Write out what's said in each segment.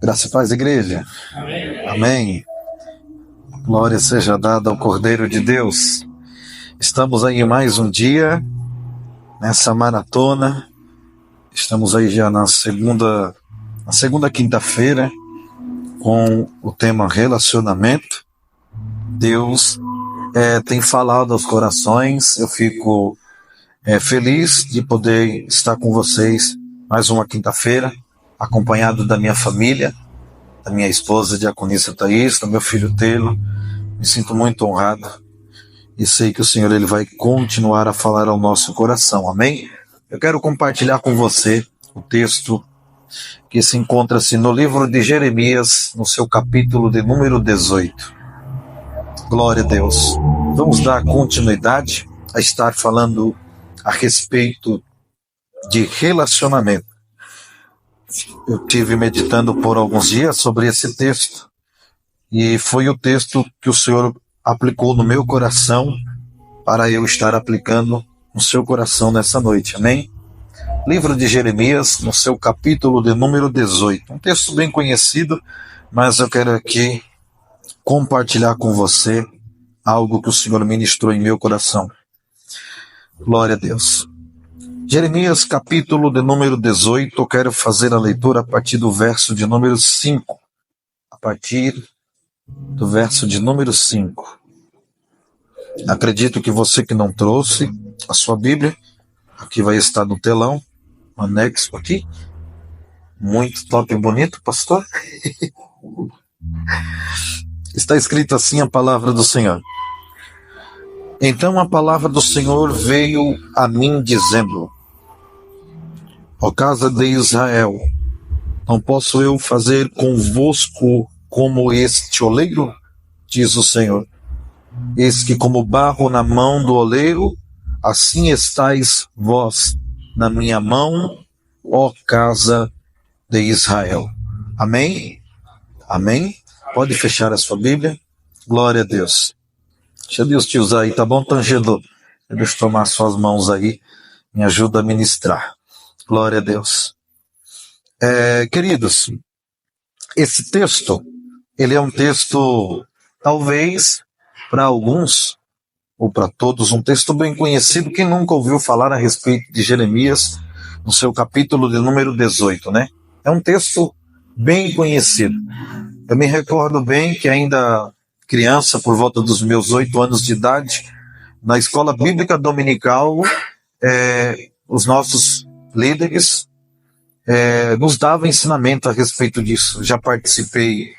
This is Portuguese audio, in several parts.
Graça e paz, igreja. Amém. Amém. Glória seja dada ao Cordeiro de Deus. Estamos aí em mais um dia, nessa maratona. Estamos aí já na segunda quinta-feira, com o tema relacionamento. Deus tem falado aos corações. Eu fico feliz de poder estar com vocês mais uma quinta-feira, acompanhado da minha família, da minha esposa, diaconisa Thaís, do meu filho Telo. Me sinto muito honrado e sei que o Senhor ele vai continuar a falar ao nosso coração, amém? Eu quero compartilhar com você o texto que se encontra-se no livro de Jeremias, no seu capítulo de número 18. Glória a Deus. Vamos dar continuidade a estar falando a respeito de relacionamento. Eu tive meditando por alguns dias sobre esse texto e foi o texto que o Senhor aplicou no meu coração para eu estar aplicando no seu coração nessa noite, amém? Livro de Jeremias, no seu capítulo de número 18, um texto bem conhecido, mas eu quero aqui compartilhar com você algo que o Senhor ministrou em meu coração. Glória a Deus. Jeremias, capítulo de número 18, eu quero fazer a leitura a partir do verso de número 5. A partir do verso de número 5. Acredito que você que não trouxe a sua Bíblia, aqui vai estar no telão, um anexo aqui. Muito top e bonito, pastor. Está escrito assim a palavra do Senhor. Então a palavra do Senhor veio a mim dizendo: ó casa de Israel, não posso eu fazer convosco como este oleiro? Diz o Senhor. Eis que como barro na mão do oleiro, assim estáis vós na minha mão, ó casa de Israel. Amém? Amém? Pode fechar a sua Bíblia. Glória a Deus. Deixa Deus te usar aí, tá bom, tangedor? Deixa eu tomar suas mãos aí, me ajuda a ministrar. Glória a Deus. Queridos, esse texto, ele é um texto, talvez, para alguns, ou para todos, um texto bem conhecido. Quem nunca ouviu falar a respeito de Jeremias, no seu capítulo de número 18, né? É um texto bem conhecido. Eu me recordo bem que ainda criança, por volta dos meus 8 anos de idade, na escola bíblica dominical, os nossos líderes nos davam ensinamento a respeito disso. Já participei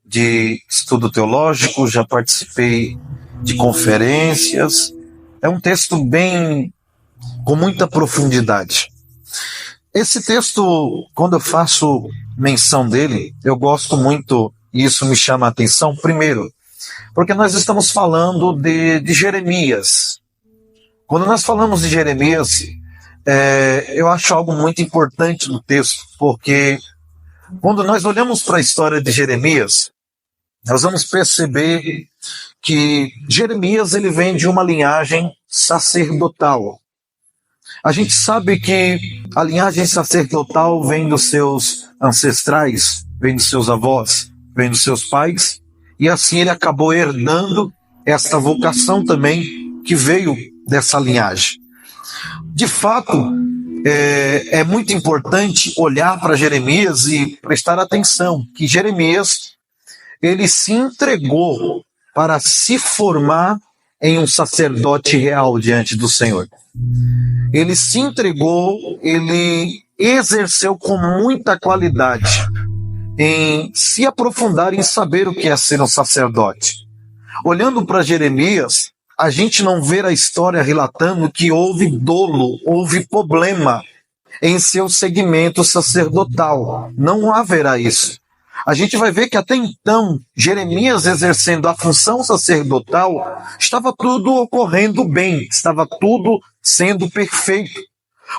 de estudo teológico, já participei de conferências. É um texto bem, com muita profundidade. Esse texto, quando eu faço menção dele, eu gosto muito, e isso me chama a atenção, primeiro, porque nós estamos falando de Jeremias. Quando nós falamos de Jeremias, eu acho algo muito importante no texto, porque quando nós olhamos para a história de Jeremias, nós vamos perceber que Jeremias ele vem de uma linhagem sacerdotal. A gente sabe que a linhagem sacerdotal vem dos seus ancestrais, vem dos seus avós, vem dos seus pais, e assim ele acabou herdando esta vocação também que veio dessa linhagem. De fato, é muito importante olhar para Jeremias e prestar atenção que Jeremias ele se entregou para se formar em um sacerdote real diante do Senhor. Ele se entregou, ele exerceu com muita qualidade em se aprofundar em saber o que é ser um sacerdote. Olhando para Jeremias, a gente não vê a história relatando que houve dolo, houve problema em seu segmento sacerdotal. Não haverá isso. A gente vai ver que até então, Jeremias exercendo a função sacerdotal, estava tudo ocorrendo bem, estava tudo sendo perfeito.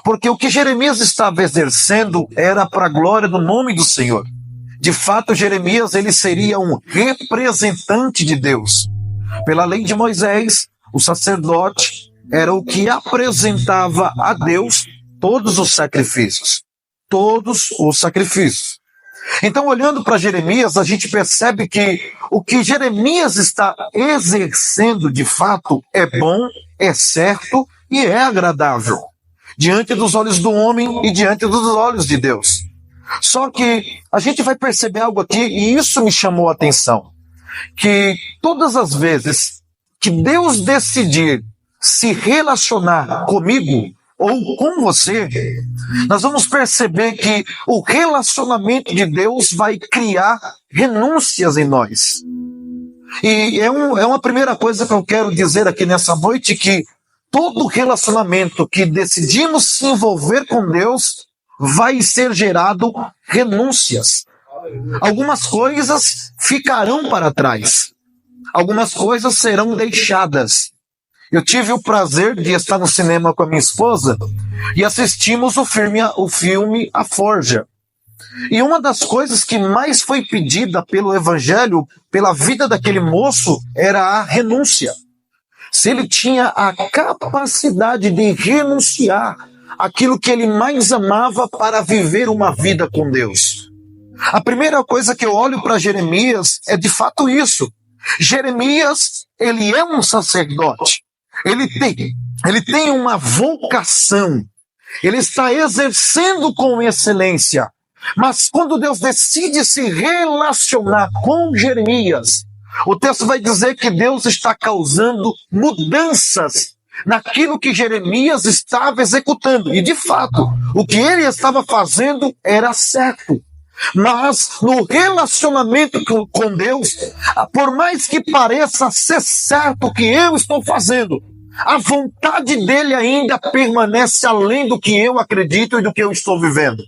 Porque o que Jeremias estava exercendo era para a glória do nome do Senhor. De fato, Jeremias ele seria um representante de Deus. Pela lei de Moisés, o sacerdote era o que apresentava a Deus todos os sacrifícios. Todos os sacrifícios. Então, olhando para Jeremias, a gente percebe que o que Jeremias está exercendo de fato é bom, é certo e é agradável diante dos olhos do homem e diante dos olhos de Deus. Só que a gente vai perceber algo aqui, e isso me chamou a atenção, que todas as vezes que Deus decidir se relacionar comigo ou com você, nós vamos perceber que o relacionamento de Deus vai criar renúncias em nós. E é uma primeira coisa que eu quero dizer aqui nessa noite, que todo relacionamento que decidimos se envolver com Deus vai ser gerado renúncias. Algumas coisas ficarão para trás. Algumas coisas serão deixadas. Eu tive o prazer de estar no cinema com a minha esposa e assistimos o filme A Forja. E uma das coisas que mais foi pedida pelo Evangelho, pela vida daquele moço, era a renúncia. Se ele tinha a capacidade de renunciar àquilo que ele mais amava para viver uma vida com Deus. A primeira coisa que eu olho para Jeremias é de fato isso. Jeremias, ele é um sacerdote. Ele tem uma vocação. Ele está exercendo com excelência. Mas quando Deus decide se relacionar com Jeremias, o texto vai dizer que Deus está causando mudanças naquilo que Jeremias estava executando. E de fato, o que ele estava fazendo era certo. Mas no relacionamento com Deus, por mais que pareça ser certo o que eu estou fazendo, a vontade dele ainda permanece além do que eu acredito e do que eu estou vivendo.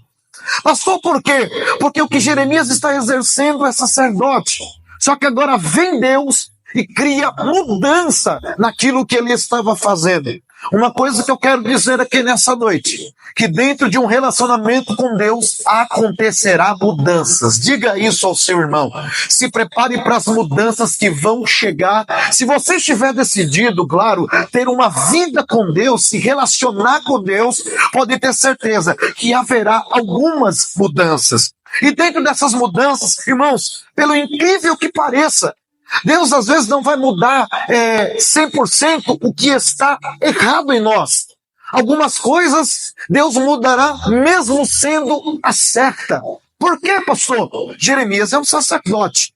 Pastor, por quê? Porque o que Jeremias está exercendo é sacerdote. Só que agora vem Deus e cria mudança naquilo que ele estava fazendo. Uma coisa que eu quero dizer aqui nessa noite, que dentro de um relacionamento com Deus acontecerá mudanças. Diga isso ao seu irmão. Se prepare para as mudanças que vão chegar. Se você estiver decidido, claro, ter uma vida com Deus, se relacionar com Deus, pode ter certeza que haverá algumas mudanças. E dentro dessas mudanças, irmãos, pelo incrível que pareça, Deus às vezes não vai mudar 100% o que está errado em nós. Algumas coisas Deus mudará mesmo sendo a certa. Por quê, pastor? Jeremias é um sacerdote.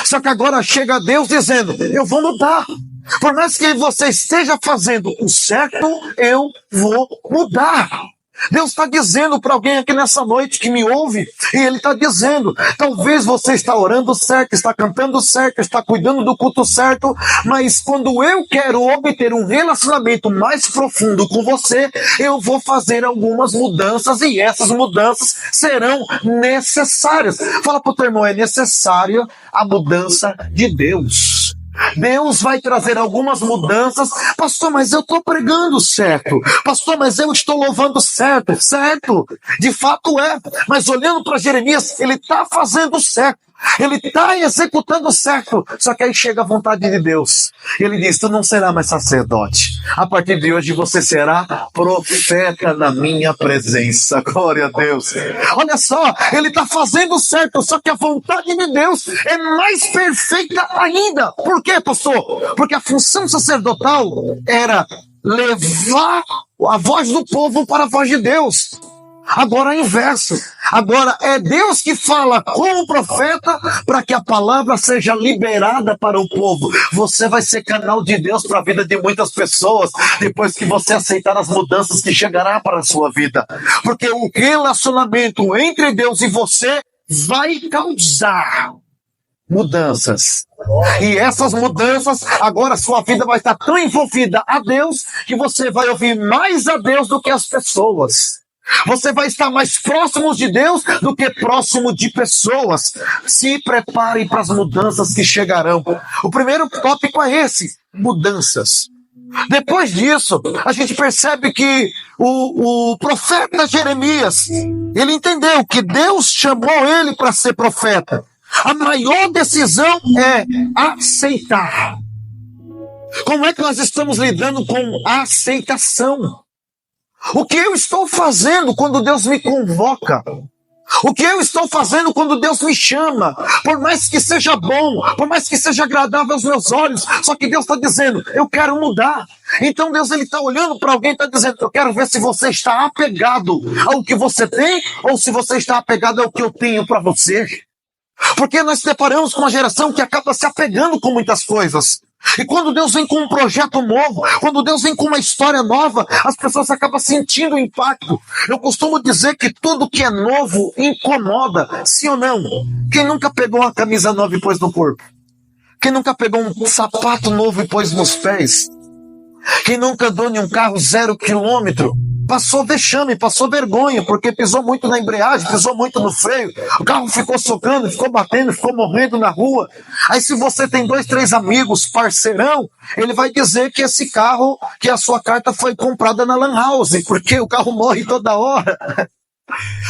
Só que agora chega Deus dizendo, eu vou mudar. Por mais que você esteja fazendo o certo, eu vou mudar. Deus está dizendo para alguém aqui nessa noite que me ouve, e Ele está dizendo, talvez você está orando certo, está cantando certo, está cuidando do culto certo, mas quando eu quero obter um relacionamento mais profundo com você, eu vou fazer algumas mudanças, e essas mudanças serão necessárias. Fala para o teu irmão, é necessária a mudança de Deus. Deus vai trazer algumas mudanças. Pastor, mas eu estou pregando certo. Pastor, mas eu estou louvando certo. Certo, de fato é. Mas olhando para Jeremias, ele está fazendo certo. Ele está executando certo. Só que aí chega a vontade de Deus. Ele diz, tu não será mais sacerdote. A partir de hoje você será profeta na minha presença. Glória a Deus. Olha só, ele está fazendo certo. Só que a vontade de Deus é mais perfeita ainda. Por quê, pastor? Porque a função sacerdotal era levar a voz do povo para a voz de Deus. Agora é o inverso. Agora é Deus que fala com o profeta para que a palavra seja liberada para o povo. Você vai ser canal de Deus para a vida de muitas pessoas depois que você aceitar as mudanças que chegará para a sua vida. Porque o relacionamento entre Deus e você vai causar mudanças. E essas mudanças, agora sua vida vai estar tão envolvida a Deus que você vai ouvir mais a Deus do que as pessoas. Você vai estar mais próximo de Deus do que próximo de pessoas. Se prepare para as mudanças que chegarão. O primeiro tópico é esse, mudanças. Depois disso, a gente percebe que o profeta Jeremias, ele entendeu que Deus chamou ele para ser profeta. A maior decisão é aceitar. Como é que nós estamos lidando com a aceitação? O que eu estou fazendo quando Deus me convoca? O que eu estou fazendo quando Deus me chama, por mais que seja bom, por mais que seja agradável aos meus olhos, só que Deus está dizendo, eu quero mudar. Então Deus está olhando para alguém e está dizendo, eu quero ver se você está apegado ao que você tem, ou se você está apegado ao que eu tenho para você. Porque nós deparamos com uma geração que acaba se apegando com muitas coisas. E quando Deus vem com um projeto novo, quando Deus vem com uma história nova, as pessoas acabam sentindo o impacto. Eu costumo dizer que tudo que é novo incomoda, sim ou não? Quem nunca pegou uma camisa nova e pôs no corpo? Quem nunca pegou um sapato novo e pôs nos pés? Quem nunca andou em um carro 0 quilômetro? Passou vexame, passou vergonha, porque pisou muito na embreagem, pisou muito no freio, o carro ficou socando, ficou batendo, ficou morrendo na rua. Aí se você tem 2, 3 amigos, parceirão, ele vai dizer que esse carro, que a sua carta foi comprada na Lan House, porque o carro morre toda hora.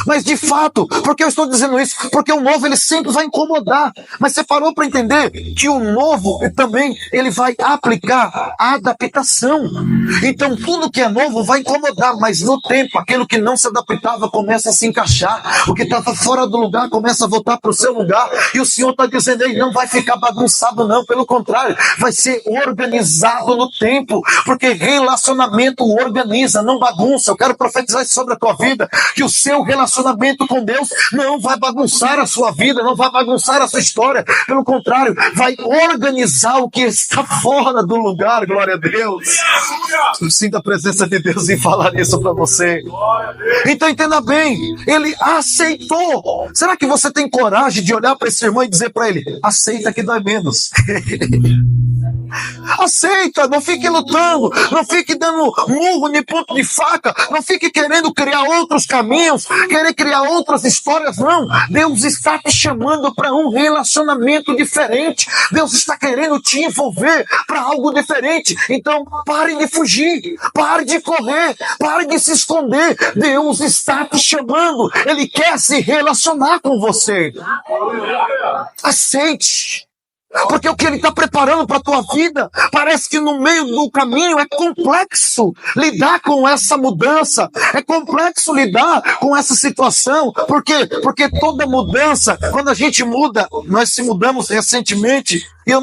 Mas de fato, por que eu estou dizendo isso? Porque o novo ele sempre vai incomodar. Mas você parou para entender que o novo também ele vai aplicar a adaptação. Então tudo que é novo vai incomodar, mas no tempo aquilo que não se adaptava começa a se encaixar. O que estava fora do lugar começa a voltar para o seu lugar. E o Senhor está dizendo aí, não vai ficar bagunçado não, pelo contrário, vai ser organizado no tempo. Porque relacionamento organiza, não bagunça. Eu quero profetizar isso sobre a tua vida, que o seu relacionamento com Deus não vai bagunçar a sua vida, não vai bagunçar a sua história, pelo contrário, vai organizar o que está fora do lugar. Glória a Deus. Eu sinto a presença de Deus em falar isso para você. Então entenda bem, ele aceitou. Será que você tem coragem de olhar para esse irmão e dizer para ele, aceita que dói menos? Aceita, não fique lutando, não fique dando murro nem ponto de faca, não fique querendo criar outros caminhos, querer criar outras histórias, não. Deus está te chamando para um relacionamento diferente, Deus está querendo te envolver para algo diferente. Então pare de fugir, pare de correr, pare de se esconder. Deus está te chamando, Ele quer se relacionar com você. Aceite. Porque o que ele está preparando para a tua vida, parece que no meio do caminho é complexo lidar com essa mudança, é complexo lidar com essa situação. Por quê? Porque toda mudança, quando a gente muda, nós se mudamos recentemente, e eu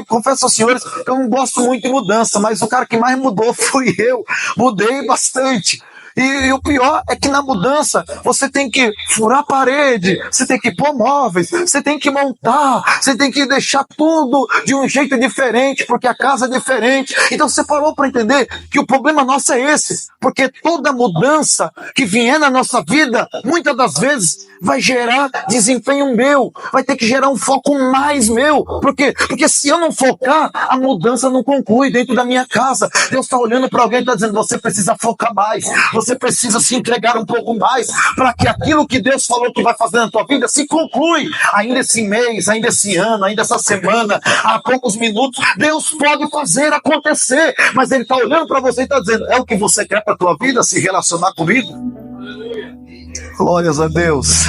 confesso aos senhores, eu não gosto muito de mudança, mas o cara que mais mudou fui eu, mudei bastante. E o pior é que na mudança você tem que furar a parede, você tem que pôr móveis, você tem que montar, você tem que deixar tudo de um jeito diferente, porque a casa é diferente. Então você parou para entender que o problema nosso é esse, porque toda mudança que vier na nossa vida, muitas das vezes, vai gerar desempenho meu, vai ter que gerar um foco mais meu. Por quê? Porque se eu não focar, a mudança não conclui dentro da minha casa. Deus está olhando para alguém e está dizendo, você precisa focar mais, você precisa se entregar um pouco mais, para que aquilo que Deus falou que vai fazer na tua vida se conclui. Ainda esse mês, ainda esse ano, ainda essa semana, há poucos minutos, Deus pode fazer acontecer, mas Ele está olhando para você e está dizendo, é o que você quer para a tua vida, se relacionar comigo? Glórias a Deus.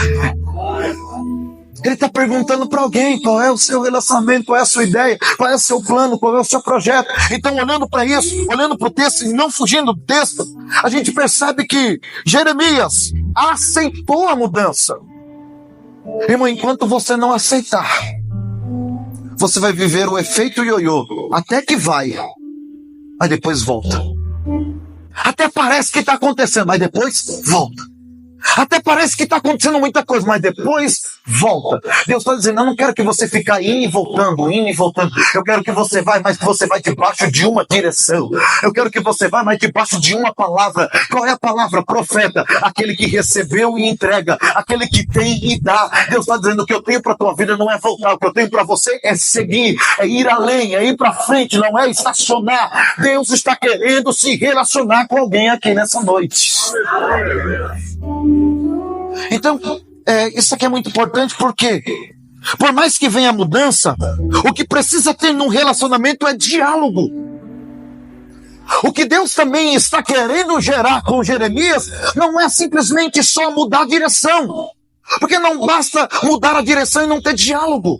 Ele está perguntando para alguém qual é o seu relacionamento, qual é a sua ideia, qual é o seu plano, qual é o seu projeto. Então, olhando para isso, olhando para o texto e não fugindo do texto, a gente percebe que Jeremias aceitou a mudança. Irmão, enquanto você não aceitar, você vai viver o efeito ioiô, até que vai, mas depois volta. Até parece que está acontecendo, mas depois volta. Até parece que está acontecendo muita coisa, mas depois volta. Deus está dizendo, eu não quero que você fique indo e voltando. Eu quero que você vá, mas que você vai debaixo de uma direção. Eu quero que você vá, mas debaixo de uma palavra. Qual é a palavra? Profeta. Aquele que recebeu e entrega. Aquele que tem e dá. Deus está dizendo, o que eu tenho para a tua vida não é voltar. O que eu tenho para você é seguir, é ir além, é ir para frente, não é estacionar. Deus está querendo se relacionar com alguém aqui nessa noite. Então, isso aqui é muito importante, porque por mais que venha a mudança, o que precisa ter num relacionamento é diálogo. O que Deus também está querendo gerar com Jeremias não é simplesmente só mudar a direção, porque não basta mudar a direção e não ter diálogo.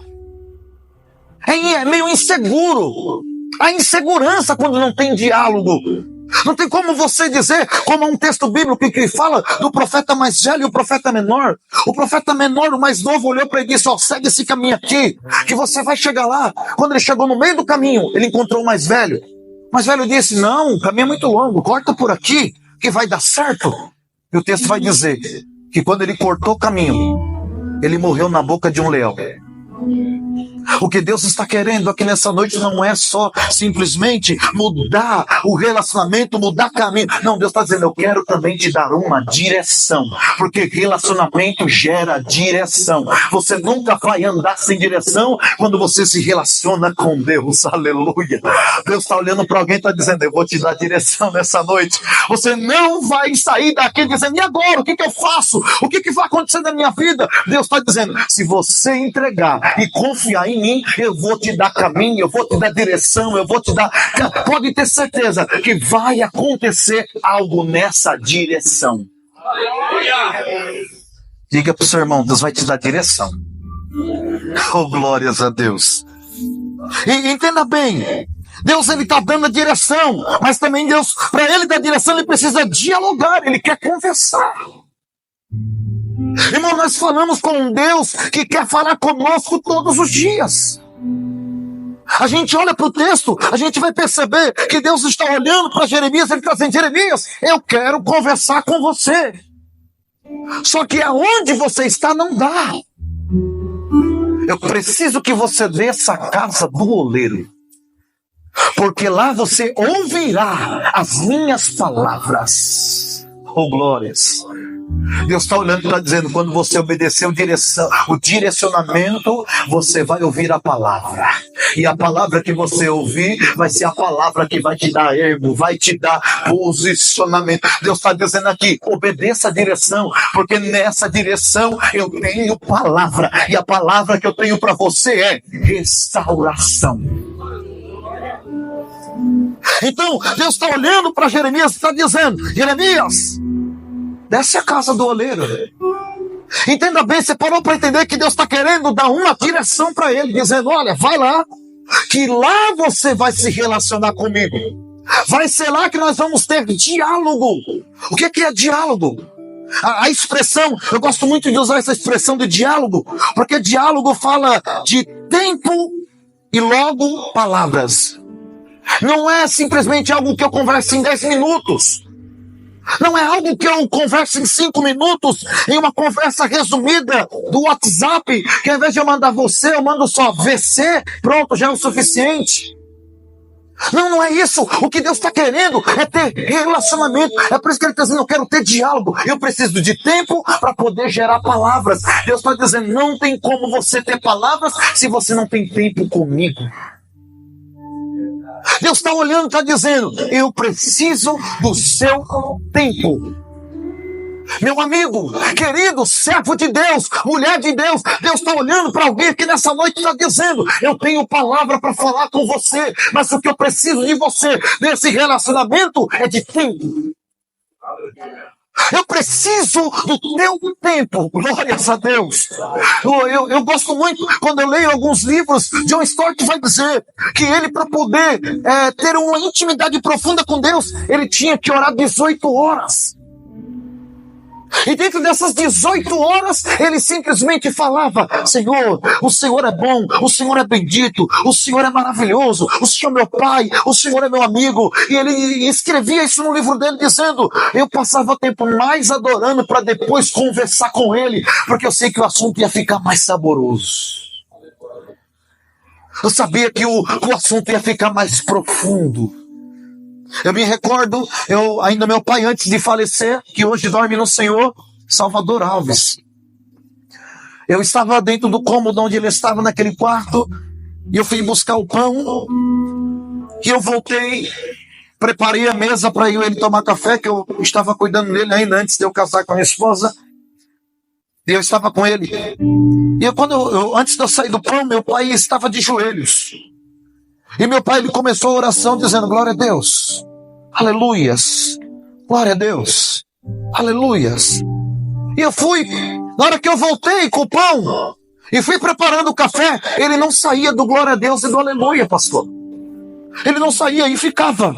É meio inseguro. Há insegurança quando não tem diálogo. Não tem como você dizer, como um texto bíblico que fala do profeta mais velho e o profeta menor. O profeta menor, o mais novo, olhou para ele e disse, segue esse caminho aqui, que você vai chegar lá. Quando ele chegou no meio do caminho, ele encontrou o mais velho. O mais velho disse, não, o caminho é muito longo, corta por aqui, que vai dar certo. E o texto vai dizer que quando ele cortou o caminho, ele morreu na boca de um leão. O que Deus está querendo aqui nessa noite não é só simplesmente mudar o relacionamento, mudar caminho. Não, Deus está dizendo, eu quero também te dar uma direção. Porque relacionamento gera direção. Você nunca vai andar sem direção quando você se relaciona com Deus. Aleluia. Deus está olhando para alguém e está dizendo, eu vou te dar direção nessa noite. Você não vai sair daqui dizendo, e agora? O que eu faço? O que vai acontecer na minha vida? Deus está dizendo, se você entregar e confiar em mim, eu vou te dar caminho, eu vou te dar direção, eu vou te dar... Pode ter certeza que vai acontecer algo nessa direção. Diga para o seu irmão, Deus vai te dar direção. Oh, glórias a Deus. E entenda bem, Deus ele está dando a direção, mas também Deus, para ele dar direção, ele precisa dialogar, ele quer conversar. Irmão, nós falamos com um Deus que quer falar conosco todos os dias. A gente olha para o texto, a gente vai perceber que Deus está olhando para Jeremias, ele está dizendo, Jeremias, eu quero conversar com você. Só que aonde você está não dá. Eu preciso que você desça à casa do oleiro, porque lá você ouvirá as minhas palavras. Oh, glórias. Deus está olhando e está dizendo, quando você obedecer o direcionamento, você vai ouvir a palavra. E a palavra que você ouvir vai ser a palavra que vai te dar ermo, vai te dar posicionamento. Deus está dizendo aqui, obedeça a direção, porque nessa direção eu tenho palavra. E a palavra que eu tenho para você é restauração. Então, Deus está olhando para Jeremias e está dizendo, Jeremias, desce a casa do oleiro. Entenda bem, você parou para entender que Deus está querendo dar uma direção para ele, dizendo, olha, vai lá, que lá você vai se relacionar comigo. Vai ser lá que nós vamos ter diálogo. O que é diálogo? A expressão, eu gosto muito de usar essa expressão de diálogo, porque diálogo fala de tempo e logo palavras. Não é simplesmente algo que eu converso em 10 minutos. Não é algo que eu converso em 5 minutos, em uma conversa resumida do WhatsApp, que ao invés de eu mandar você, eu mando só VC, pronto, já é o suficiente. Não é isso. O que Deus está querendo é ter relacionamento. É por isso que Ele está dizendo, eu quero ter diálogo. Eu preciso de tempo para poder gerar palavras. Deus está dizendo, não tem como você ter palavras se você não tem tempo comigo. Deus está olhando e está dizendo, eu preciso do seu tempo. Meu amigo, querido, servo de Deus, mulher de Deus, Deus está olhando para alguém que nessa noite está dizendo, eu tenho palavra para falar com você, mas o que eu preciso de você nesse relacionamento é de tempo. Eu preciso do teu tempo, glórias a Deus. Eu gosto muito, quando eu leio alguns livros, John Stott vai dizer que ele, para poder ter uma intimidade profunda com Deus, ele tinha que orar 18 horas. E dentro dessas 18 horas, ele simplesmente falava, Senhor, o Senhor é bom, o Senhor é bendito, o Senhor é maravilhoso, o Senhor é meu Pai, o Senhor é meu amigo. E ele escrevia isso no livro dele, dizendo, eu passava o tempo mais adorando para depois conversar com ele, porque eu sei que o assunto ia ficar mais saboroso. Eu sabia que o assunto ia ficar mais profundo. Eu me recordo, ainda meu pai antes de falecer, que hoje dorme no Senhor, Salvador Alves. Eu estava dentro do cômodo onde ele estava naquele quarto, e eu fui buscar o pão, e eu voltei, preparei a mesa para eu e ele tomar café, que eu estava cuidando dele ainda antes de eu casar com a minha esposa, e eu estava com ele. E antes de eu sair do pão, meu pai estava de joelhos. E meu pai, ele começou a oração dizendo, glória a Deus, aleluias, glória a Deus, aleluias. E eu fui, na hora que eu voltei com o pão, e fui preparando o café, ele não saía do glória a Deus e do aleluia, pastor. Ele não saía e ficava.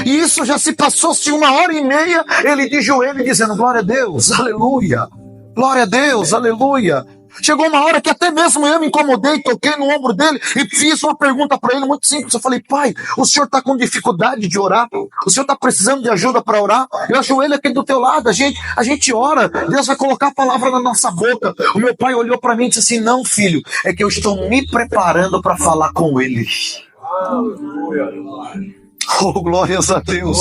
E isso já se passou-se 1h30, ele de joelho dizendo, glória a Deus, aleluia, glória a Deus, aleluia. Chegou uma hora que até mesmo eu me incomodei, toquei no ombro dele e fiz uma pergunta para ele muito simples. Eu falei, pai, o senhor está com dificuldade de orar? O senhor está precisando de ajuda para orar? Eu ajoelho aqui do teu lado, a gente ora, Deus vai colocar a palavra na nossa boca. O meu pai olhou para mim e disse assim, não, filho, é que eu estou me preparando para falar com ele. Oh, glórias a Deus.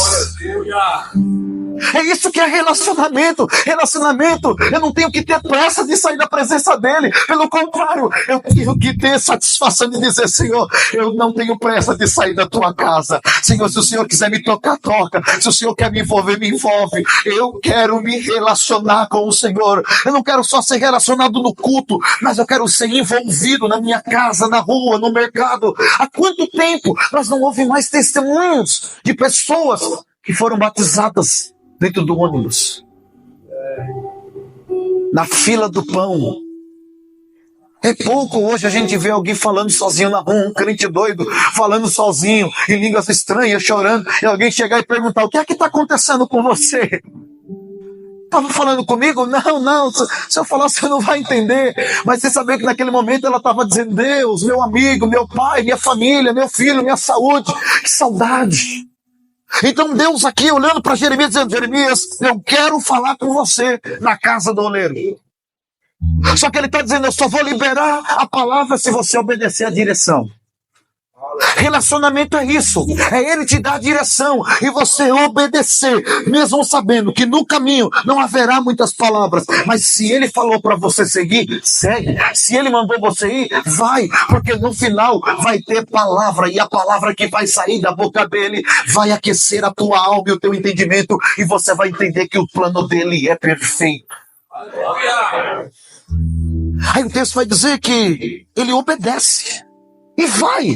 É isso que é relacionamento. Relacionamento, eu não tenho que ter pressa de sair da presença dele. Pelo contrário, eu tenho que ter satisfação de dizer, Senhor, eu não tenho pressa de sair da tua casa. Senhor, se o Senhor quiser me tocar, toca. Se o Senhor quer me envolver, me envolve. Eu quero me relacionar com o Senhor. Eu não quero só ser relacionado no culto, mas eu quero ser envolvido na minha casa, na rua, no mercado. Há quanto tempo nós não ouvimos mais testemunhos de pessoas que foram batizadas dentro do ônibus, na fila do pão? É pouco hoje a gente vê alguém falando sozinho na rua, um crente doido, falando sozinho, em línguas estranhas, chorando, e alguém chegar e perguntar, o que é que está acontecendo com você? Estava falando comigo? Não, se eu falar você não vai entender. Mas você sabia que naquele momento ela estava dizendo, Deus, meu amigo, meu pai, minha família, meu filho, minha saúde, que saudade. Então Deus aqui olhando para Jeremias dizendo, Jeremias, eu quero falar com você na casa do oleiro. Só que ele está dizendo, eu só vou liberar a palavra se você obedecer a direção. Relacionamento é isso, é ele te dar a direção e você obedecer, mesmo sabendo que no caminho não haverá muitas palavras, mas se ele falou para você seguir, segue. Se ele mandou você ir, vai, porque no final vai ter palavra, e a palavra que vai sair da boca dele vai aquecer a tua alma e o teu entendimento, e você vai entender que o plano dele é perfeito. Aí o texto vai dizer que ele obedece e vai.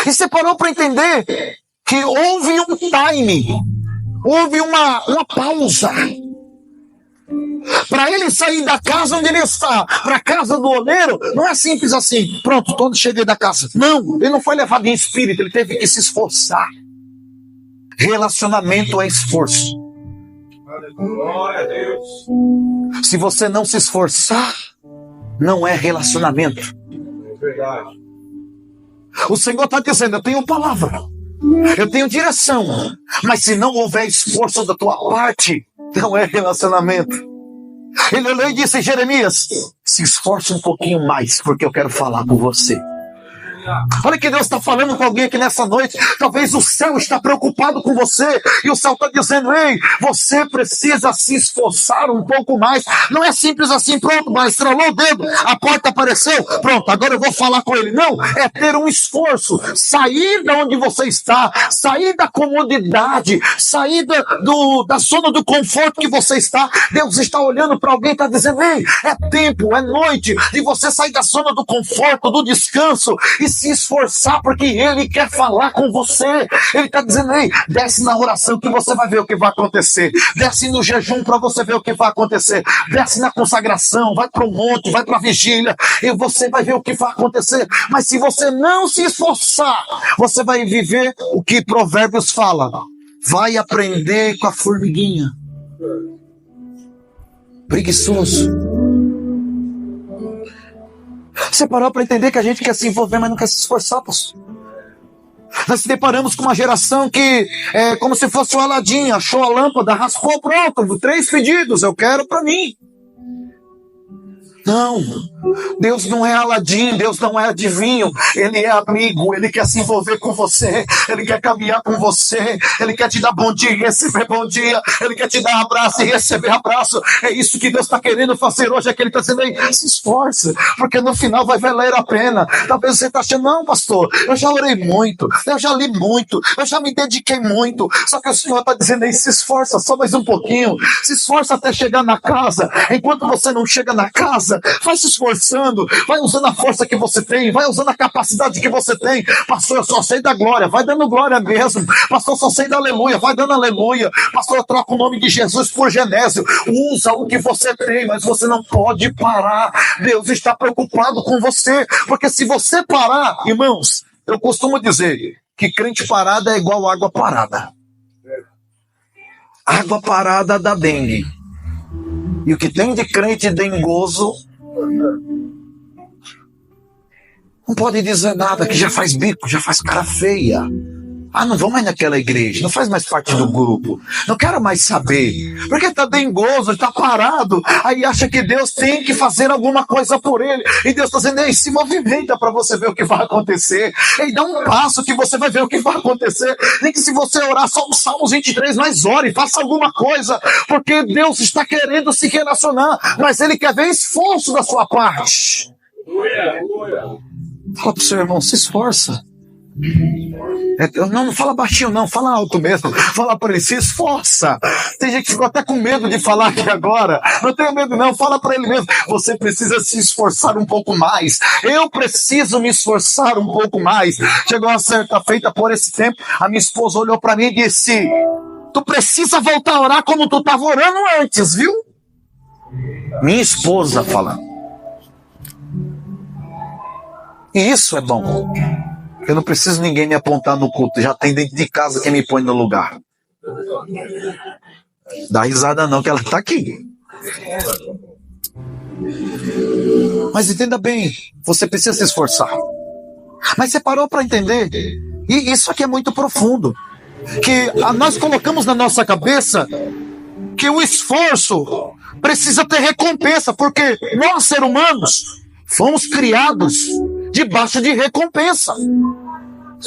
E você parou para entender que houve um time, houve uma pausa. Para ele sair da casa onde ele está, para a casa do oleiro, não é simples assim, pronto, todo cheguei da casa. Não, ele não foi levado em espírito, ele teve que se esforçar. Relacionamento é esforço. Glória a Deus. Se você não se esforçar, não é relacionamento. É verdade. O Senhor está dizendo, eu tenho palavra, eu tenho direção, mas se não houver esforço da tua parte, não é relacionamento. Ele olhou e disse, Jeremias, se esforce um pouquinho mais, porque eu quero falar com você. Olha que Deus está falando com alguém aqui nessa noite. Talvez o céu está preocupado com você, e o céu está dizendo, ei, você precisa se esforçar um pouco mais. Não é simples assim, pronto, mas estralou o dedo, a porta apareceu, pronto, agora eu vou falar com ele. Não, é ter um esforço, sair da onde você está, sair da comodidade, sair da zona do conforto que você está. Deus está olhando para alguém e está dizendo, ei, é tempo, é noite de você sair da zona do conforto, do descanso, e se esforçar, porque ele quer falar com você. Ele está dizendo, ei, desce na oração que você vai ver o que vai acontecer. Desce no jejum para você ver o que vai acontecer. Desce na consagração, vai para o monte, vai para a vigília, e você vai ver o que vai acontecer. Mas se você não se esforçar, você vai viver o que Provérbios fala. Vai aprender com a formiguinha. Preguiçoso. Você parou para entender que a gente quer se envolver, mas não quer se esforçar, pastor? Nós se deparamos com uma geração que é como se fosse o Aladim, achou a lâmpada, raspou, pronto, 3 pedidos, eu quero para mim. Não, Deus não é Aladim, Deus não é adivinho, Ele é amigo, Ele quer se envolver com você, Ele quer caminhar com você, Ele quer te dar bom dia e receber bom dia, Ele quer te dar abraço e receber abraço. É isso que Deus está querendo fazer hoje, é que Ele está dizendo, aí, se esforce, porque no final vai valer a pena. Talvez você está achando, não, pastor, eu já orei muito, eu já li muito, eu já me dediquei muito, só que o Senhor está dizendo, aí, se esforça só mais um pouquinho, se esforça até chegar na casa. Enquanto você não chega na casa, vai se esforçando, vai usando a força que você tem, vai usando a capacidade que você tem. Pastor, eu só sei da glória, vai dando glória mesmo. Pastor, eu só sei da aleluia, vai dando aleluia. Pastor, eu troco o nome de Jesus por Genésio. Usa o que você tem, mas você não pode parar. Deus está preocupado com você, porque se você parar, irmãos, eu costumo dizer que crente parada é igual água parada. Água parada dá dengue. E o que tem de crente dengoso não pode dizer nada, que já faz bico, já faz cara feia. Ah, não vou mais naquela igreja, não faz mais parte do grupo, não quero mais saber, porque está dengoso, está parado, aí acha que Deus tem que fazer alguma coisa por ele, e Deus está dizendo, ei, se movimenta para você ver o que vai acontecer, ei, dá um passo que você vai ver o que vai acontecer, nem que se você orar só o Salmos 23, mas ore, faça alguma coisa, porque Deus está querendo se relacionar, mas Ele quer ver esforço da sua parte. Fala para o seu irmão, se esforça. Não fala baixinho não, fala alto mesmo. Fala para ele, se esforça. Tem gente que ficou até com medo de falar aqui agora. Não tenha medo não, fala para ele mesmo. Você precisa se esforçar um pouco mais. Eu preciso me esforçar um pouco mais. Chegou uma certa feita por esse tempo, a minha esposa olhou para mim e disse, tu precisa voltar a orar como tu estava orando antes, viu? Minha esposa falando. E isso é bom. Eu não preciso ninguém me apontar no culto. Já tem dentro de casa quem me põe no lugar. Dá risada não, que ela está aqui. Mas entenda bem, você precisa se esforçar. Mas você parou para entender? E isso aqui é muito profundo. Que nós colocamos na nossa cabeça que o esforço precisa ter recompensa. Porque nós, seres humanos, fomos criados debaixo de recompensa.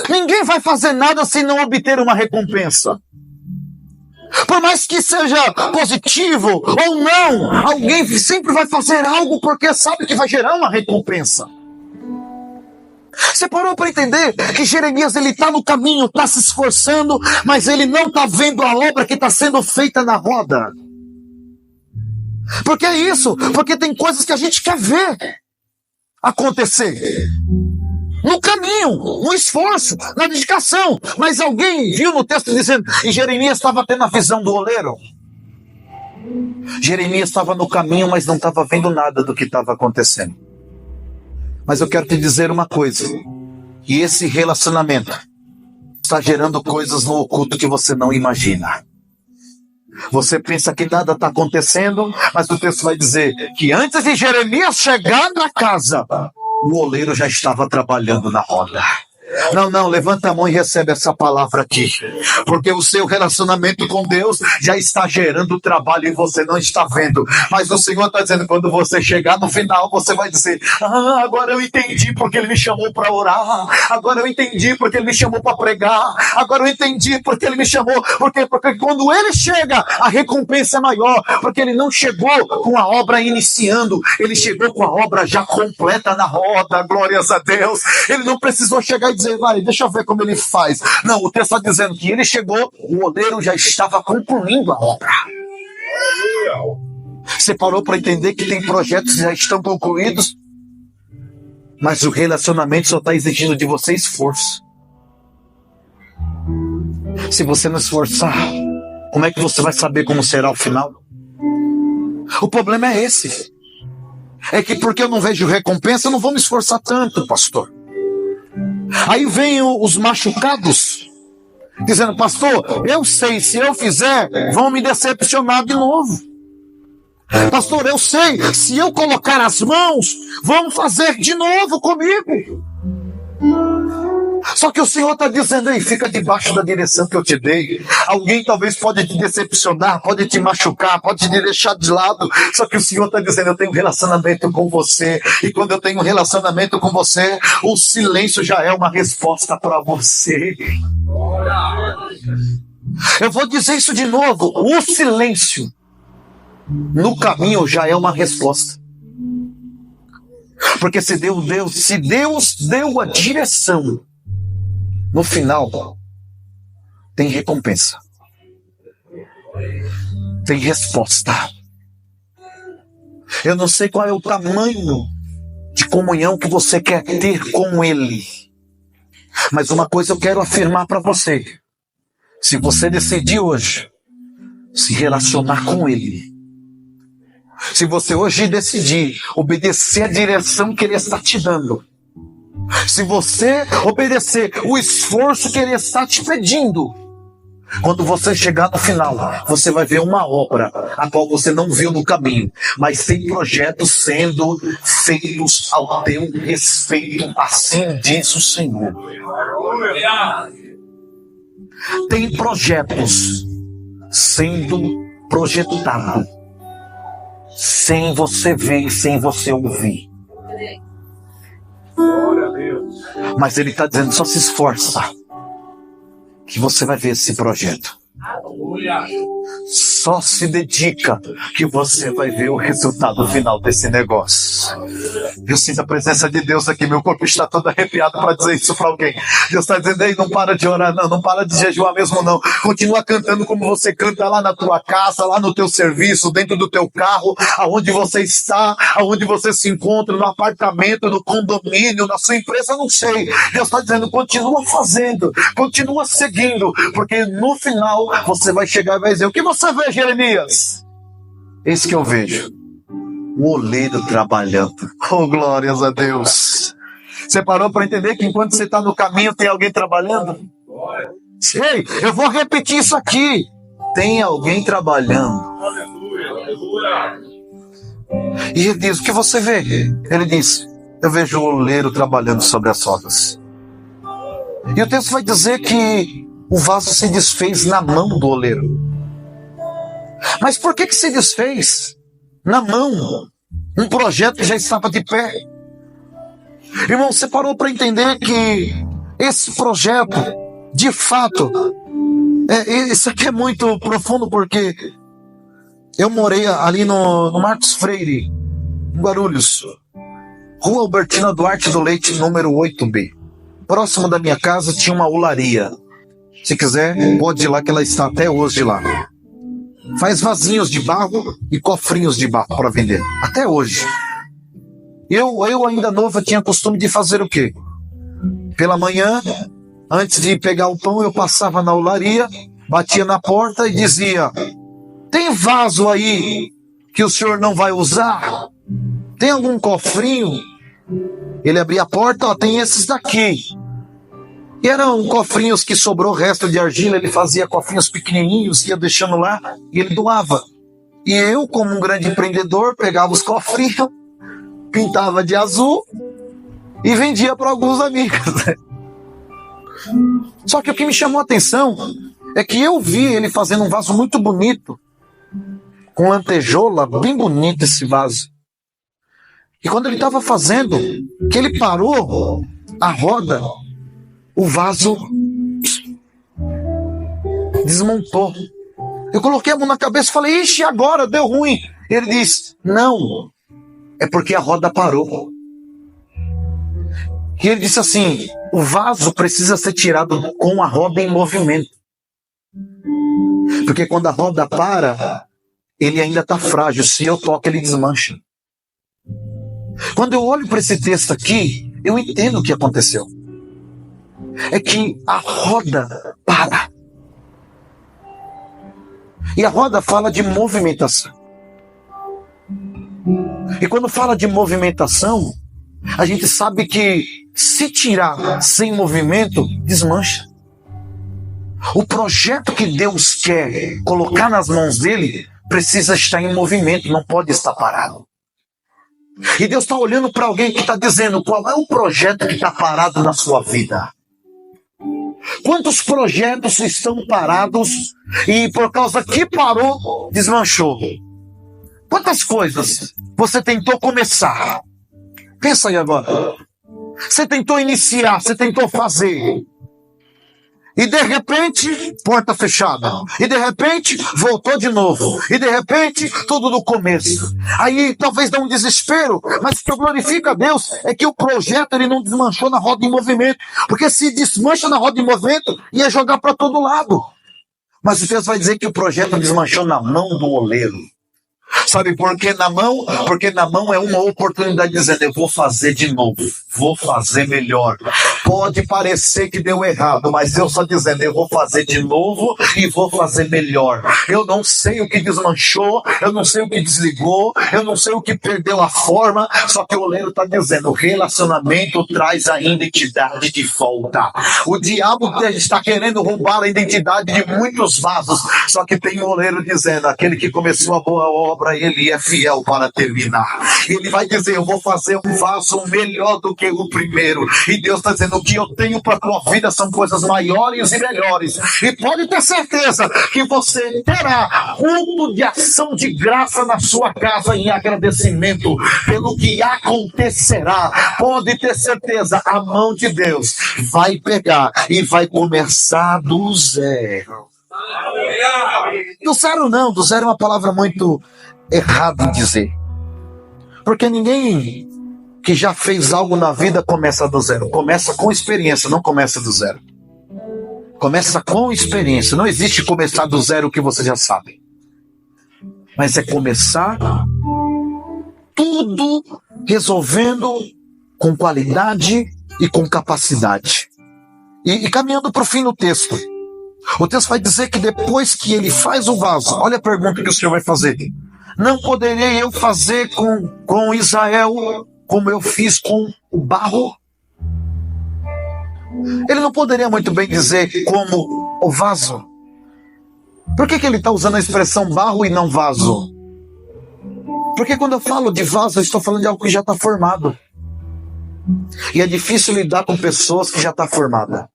Ninguém vai fazer nada sem não obter uma recompensa. Por mais que seja positivo ou não, alguém sempre vai fazer algo porque sabe que vai gerar uma recompensa. Você parou para entender que Jeremias ele está no caminho, está se esforçando, mas ele não está vendo a obra que está sendo feita na roda. Por que isso? Porque tem coisas que a gente quer ver acontecer. No caminho, no esforço, na dedicação. Mas alguém viu no texto dizendo, e Jeremias estava tendo a visão do oleiro. Jeremias estava no caminho, mas não estava vendo nada do que estava acontecendo. Mas eu quero te dizer uma coisa, que esse relacionamento está gerando coisas no oculto que você não imagina. Você pensa que nada está acontecendo, mas o texto vai dizer que antes de Jeremias chegar na casa, o oleiro já estava trabalhando na roda. Não, levanta a mão e recebe essa palavra aqui. Porque o seu relacionamento com Deus já está gerando trabalho e você não está vendo. Mas o Senhor está dizendo, quando você chegar no final, você vai dizer, agora eu entendi porque Ele me chamou para orar. Agora eu entendi porque Ele me chamou para pregar. Agora eu entendi porque Ele me chamou. Porque quando Ele chega, a recompensa é maior. Porque Ele não chegou com a obra iniciando. Ele chegou com a obra já completa na roda. Glórias a Deus. Ele não precisou chegar e dizer, vai, deixa eu ver como ele faz. Não, o texto está dizendo que ele chegou, o oleiro já estava concluindo a obra. Você parou para entender que tem projetos que já estão concluídos, mas o relacionamento só está exigindo de você esforço. Se você não esforçar, como é que você vai saber como será o final? O problema é esse. É que porque eu não vejo recompensa, eu não vou me esforçar tanto, pastor. Aí vem os machucados, dizendo, pastor, eu sei, se eu fizer, vão me decepcionar de novo. Pastor, eu sei, se eu colocar as mãos, vão fazer de novo comigo. Só que o Senhor está dizendo aí, fica debaixo da direção que eu te dei. Alguém talvez pode te decepcionar, pode te machucar, pode te deixar de lado. Só que o Senhor está dizendo, eu tenho um relacionamento com você. E quando eu tenho um relacionamento com você, o silêncio já é uma resposta para você. Eu vou dizer isso de novo, o silêncio no caminho já é uma resposta. Porque se Deus deu a direção, no final, tem recompensa. Tem resposta. Eu não sei qual é o tamanho de comunhão que você quer ter com Ele. Mas uma coisa eu quero afirmar para você. Se você decidir hoje se relacionar com Ele, se você hoje decidir obedecer a direção que Ele está te dando, Se você obedecer o esforço que Ele está te pedindo, quando você chegar no final, você vai ver uma obra a qual você não viu no caminho, mas tem projetos sendo feitos ao teu respeito, assim diz o Senhor. Tem projetos sendo projetados sem você ver e sem você ouvir. Mas Ele está dizendo, só se esforça que você vai ver esse projeto. Só se dedica que você vai ver o resultado final desse negócio. Eu sinto a presença de Deus aqui, meu corpo está todo arrepiado para dizer isso para alguém. Deus está dizendo aí, não para de orar não, não para de jejuar mesmo não. Continua cantando como você canta lá na tua casa, lá no teu serviço, dentro do teu carro, aonde você está, aonde você se encontra, no apartamento, no condomínio, na sua empresa, não sei. Deus está dizendo, continua fazendo, continua seguindo, porque no final você vai chegar e vai dizer, o que você vê, Jeremias? Eis que eu vejo o oleiro trabalhando. Oh, glórias a Deus. Você parou para entender que enquanto você está no caminho tem alguém trabalhando? Ei, eu vou repetir isso aqui. Tem alguém trabalhando. E ele diz, o que você vê? Ele diz, eu vejo o oleiro trabalhando sobre as rodas. E o texto vai dizer que o vaso se desfez na mão do oleiro. Mas por que se desfez na mão? Um projeto que já estava de pé. Irmão, você parou para entender que esse projeto, de fato, isso aqui é muito profundo, porque eu morei ali no Marcos Freire, em Guarulhos, Rua Albertina Duarte do Leite, número 8B. Próximo da minha casa tinha uma olaria. Se quiser, pode ir lá, que ela está até hoje lá. Faz vasinhos de barro e cofrinhos de barro para vender. Até hoje. Eu ainda nova tinha costume de fazer o quê? Pela manhã, antes de pegar o pão, eu passava na olaria, batia na porta e dizia, tem vaso aí que o senhor não vai usar? Tem algum cofrinho? Ele abria a porta, ó, tem esses daqui. E eram cofrinhos que sobrou resto de argila, ele fazia cofrinhos pequenininhos, ia deixando lá e ele doava. E eu, como um grande empreendedor, pegava os cofrinhos, pintava de azul e vendia para alguns amigos. Só que o que me chamou a atenção é que eu vi ele fazendo um vaso muito bonito, com lantejola, bem bonito esse vaso. E quando ele estava fazendo, que ele parou a roda, o vaso desmontou. Eu coloquei a mão na cabeça e falei, ixi, agora deu ruim. Ele disse, não, é porque a roda parou. E ele disse assim, o vaso precisa ser tirado com a roda em movimento. Porque quando a roda para, ele ainda está frágil. Se eu toco, ele desmancha. Quando eu olho para esse texto aqui, eu entendo o que aconteceu. É que a roda para. E a roda fala de movimentação. E quando fala de movimentação, a gente sabe que se tirar sem movimento, desmancha. O projeto que Deus quer colocar nas mãos dele precisa estar em movimento, não pode estar parado. E Deus está olhando para alguém que está dizendo, qual é o projeto que está parado na sua vida? Quantos projetos estão parados e por causa que parou, desmanchou? Quantas coisas você tentou começar? Pensa aí agora. Você tentou iniciar, você tentou fazer. E de repente, porta fechada. E de repente, voltou de novo. E de repente, tudo do começo. Aí talvez dá um desespero, mas o que eu glorifico a Deus é que o projeto ele não desmanchou na roda em movimento. Porque se desmancha na roda em movimento, ia jogar para todo lado. Mas o texto vai dizer que o projeto desmanchou na mão do oleiro. Sabe por que na mão? Porque na mão é uma oportunidade dizendo, eu vou fazer de novo, vou fazer melhor. Pode parecer que deu errado, mas Deus está dizendo, eu vou fazer de novo e vou fazer melhor. Eu não sei o que desmanchou, eu não sei o que desligou, eu não sei o que perdeu a forma, só que o oleiro está dizendo, o relacionamento traz a identidade de volta. O diabo está querendo roubar a identidade de muitos vasos, só que tem um oleiro dizendo, aquele que começou a boa obra, ele é fiel para terminar. Ele vai dizer, eu vou fazer um vaso melhor do que o primeiro. E Deus está dizendo, o que eu tenho para a tua vida são coisas maiores e melhores. E pode ter certeza que você terá culto de ação de graça na sua casa em agradecimento pelo que acontecerá. Pode ter certeza, a mão de Deus vai pegar e vai começar do zero. Do zero não, do zero é uma palavra muito errada em dizer. Porque ninguém que já fez algo na vida começa do zero. Começa com experiência, não começa do zero. Começa com experiência. Não existe começar do zero que você já sabe. Mas é começar tudo resolvendo com qualidade e com capacidade. E caminhando para o fim do texto. O texto vai dizer que depois que ele faz o vaso, olha a pergunta que o Senhor vai fazer. Não poderei eu fazer com Israel como eu fiz com o barro? Ele não poderia muito bem dizer como o vaso. Por que ele está usando a expressão barro e não vaso? Porque quando eu falo de vaso, eu estou falando de algo que já está formado. E é difícil lidar com pessoas que já estão formadas.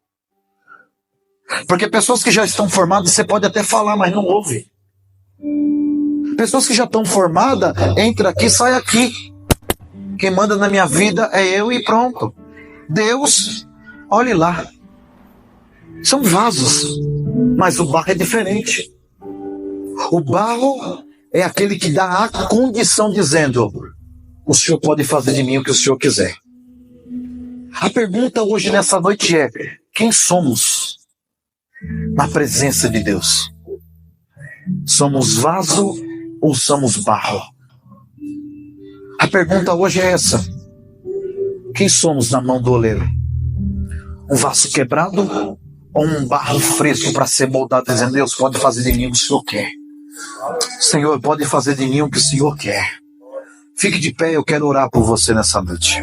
Porque pessoas que já estão formadas, você pode até falar, mas não ouve. Pessoas que já estão formadas, entra aqui, sai aqui. Quem manda na minha vida é eu e pronto. Deus, olhe lá. São vasos, mas o barro é diferente. O barro é aquele que dá a condição dizendo, o Senhor pode fazer de mim o que o Senhor quiser. A pergunta hoje nessa noite é, quem somos na presença de Deus? Somos vaso ou somos barro? A pergunta hoje é essa. Quem somos na mão do oleiro? Um vaso quebrado ou um barro fresco para ser moldado, dizendo, Deus pode fazer de mim o que o Senhor quer. Senhor, pode fazer de mim o que o Senhor quer. Fique de pé, eu quero orar por você nessa noite.